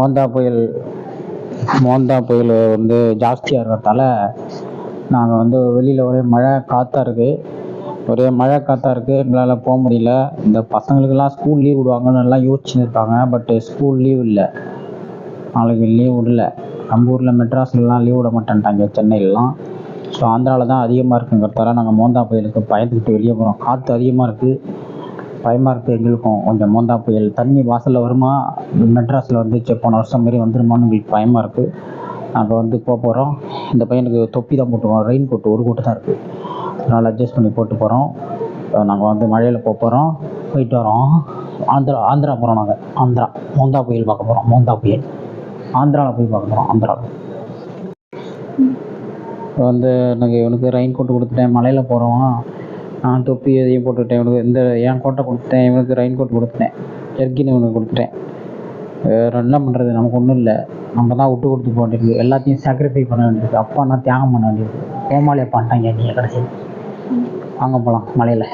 மோந்தா புயல் மோந்தா புயல் வந்து ஜாஸ்தியாக இருக்கிறதால நாங்கள் வந்து வெளியில் ஒரே மழை காற்றா இருக்குது. ஒரே மழை காற்றா இருக்குது, எங்களால் போக முடியல. இந்த பசங்களுக்கெல்லாம் ஸ்கூல் லீவ் விடுவாங்கன்னு எல்லாம் யோசிச்சுன்னு இருக்காங்க. பட்டு ஸ்கூல் லீவ் இல்லை, நாளைக்கு லீவ் விடல. நம்ம ஊரில் மெட்ராஸ்லாம் லீவ் விட மாட்டேன்ட்டாங்க, சென்னையிலலாம். ஸோ ஆந்திராவில் தான் அதிகமாக இருக்குங்கிறதால நாங்கள் மோந்தா புயலுக்கு பயந்துக்கிட்டு வெளியே போகிறோம். காற்று அதிகமாக இருக்குது, பயமாக இருக்குது எங்களுக்கும். கொஞ்சம் மோந்தா புயல் தண்ணி வாசலில் வருமா, மெட்ராஸில் வந்துச்சு போன வருஷம் மாரி வந்துருமான்னு எங்களுக்கு பயமாக இருக்குது. நாங்கள் வந்து போகிறோம். இந்த பையனுக்கு தொப்பி தான் போட்டுருவோம், ரெயின் கோட்டு ஒரு கோட்டு தான் இருக்குது, அதனால் அட்ஜஸ்ட் பண்ணி போட்டு போகிறோம். நாங்கள் வந்து மழையில் போகிறோம், போயிட்டு வரோம். ஆந்திரா போகிறோம். நாங்கள் ஆந்திரா மோந்தா புயல் பார்க்க போகிறோம். மோந்தா புயல் ஆந்திராவில் போய் பார்க்க போகிறோம். ஆந்திராவில் வந்து எனக்கு இவனுக்கு ரெயின் கோட்டு கொடுத்துட்டேன். மலையில் போகிறோம், நான் தொப்பி எதையும் போட்டுக்கிட்டேன். இவனுக்கு இந்த என் கோட்டை கொடுத்துட்டேன், இவனுக்கு ரெயின் கோட் கொடுத்துட்டேன், ஜெர்கின் இவனுக்கு கொடுத்துட்டேன். வேறு என்ன பண்ணுறது, நமக்கு ஒன்றும் இல்லை. நம்ம தான் விட்டு கொடுத்து போக வேண்டியது, எல்லாத்தையும் சாக்ரிஃபை பண்ண வேண்டியது. அப்பா நான் தியாகம் பண்ண வேண்டியது. கோமாளியை பண்ணிட்டாங்க நீ கடைசி. வாங்க போகலாம் மலையில்.